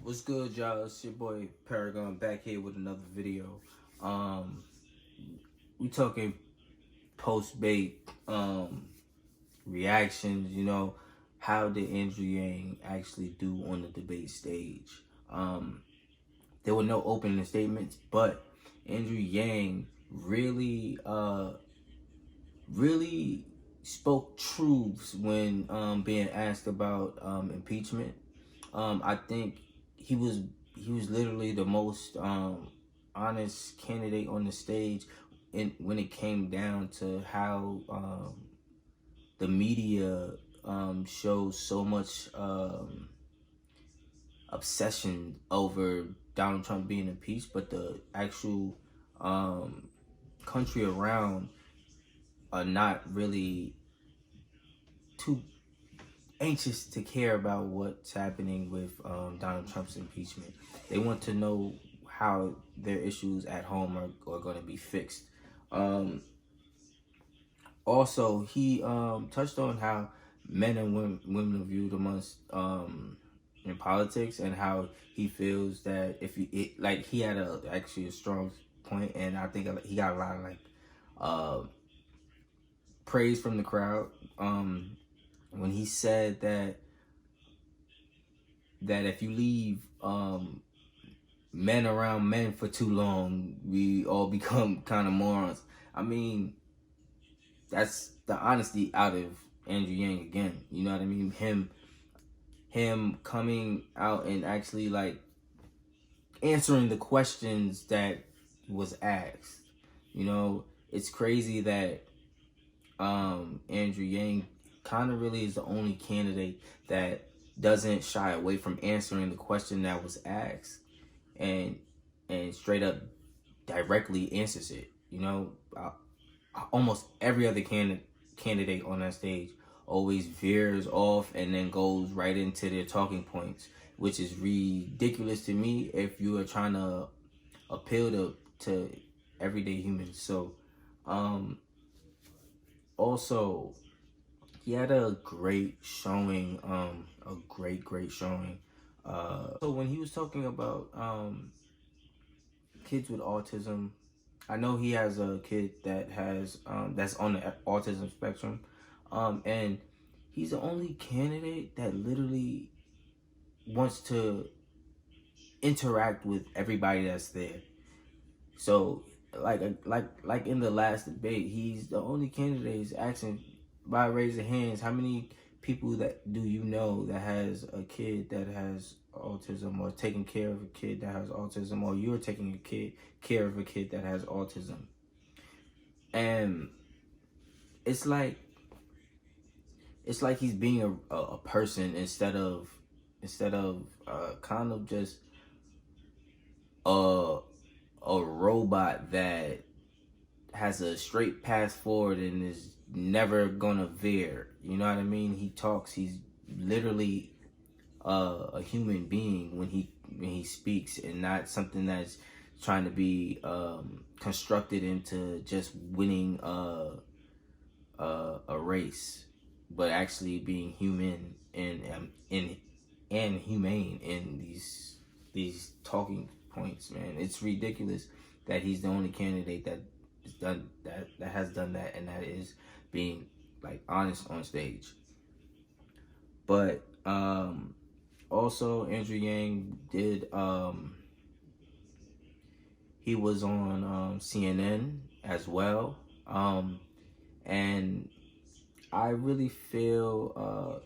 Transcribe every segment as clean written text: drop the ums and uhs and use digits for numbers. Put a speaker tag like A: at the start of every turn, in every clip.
A: What's good, y'all? It's your boy Paragon back here with another video. We talking post bait reactions. How did Andrew Yang actually do on the debate stage? There were no opening statements, but Andrew Yang really spoke truths when being asked about impeachment. I think he was he was literally the most honest candidate on the stage, when it came down to how the media shows so much obsession over Donald Trump being impeached, but the actual country around are not really too anxious to care about what's happening with Donald Trump's impeachment. They want to know how their issues at home are going to be fixed. Also, he touched on how men and women are viewed amongst in politics, and how he feels that if he had actually a strong point, and I think he got a lot of praise from the crowd when he said that if you leave men around men for too long, we all become kind of morons. I mean, that's the honesty out of Andrew Yang again. You know what I mean? Him coming out and actually answering the questions that was asked. It's crazy that Andrew Yang kind of really is the only candidate that doesn't shy away from answering the question that was asked, and straight up directly answers it. Almost every other candidate on that stage always veers off and then goes right into their talking points, which is ridiculous to me if you are trying to appeal to everyday humans. So also, he had a great showing, a great showing. So when he was talking about kids with autism, I know he has a kid that has that's on the autism spectrum, and he's the only candidate that literally wants to interact with everybody that's there. So like in the last debate, he's the only candidate is asking by raising hands, how many people that do you know that has a kid that has autism, or taking care of a kid that has autism, or you're taking care of a kid that has autism. And it's like he's being a person instead of kind of just a robot that has a straight path forward and is never gonna veer. You know what I mean? He's literally a human being when he speaks, and not something that's trying to be constructed into just winning a race, but actually being human and humane in these talking points. Man, it's ridiculous that he's the only candidate that has done that, and that is being honest on stage. But also, Andrew Yang did he was on CNN as well, and I really feel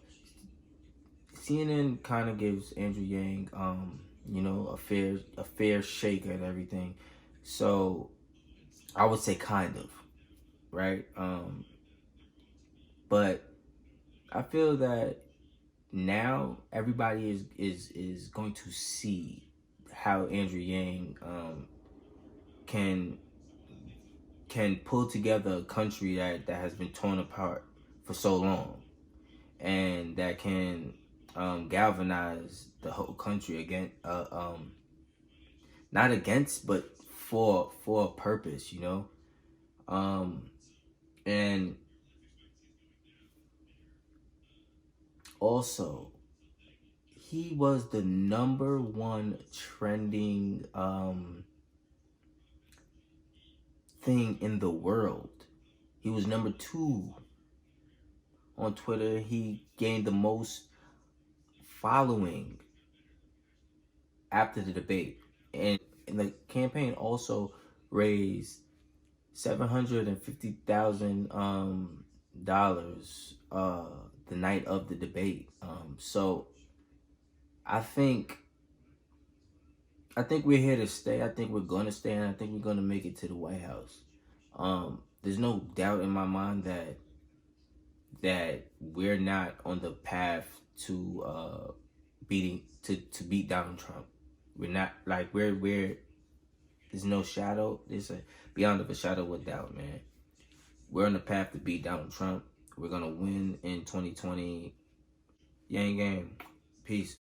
A: CNN kind of gives Andrew Yang a fair shake at everything. So I would say kind of, right? But I feel that now everybody is going to see how Andrew Yang can pull together a country that has been torn apart for so long, and that can galvanize the whole country again, not against, but for a purpose, and also he was the #1 trending thing in the world. He was #2 on Twitter. He gained the most following after the debate. And the campaign also raised $750,000 the night of the debate. So I think we're here to stay. I think we're gonna stay, and I think we're gonna make it to the White House. There's no doubt in my mind that we're not on the path to beat Donald Trump. We're not, like, we're there's no shadow. There's a beyond of a shadow of doubt, man. We're on the path to beat Donald Trump. We're gonna win in 2020. Yang gang. Peace.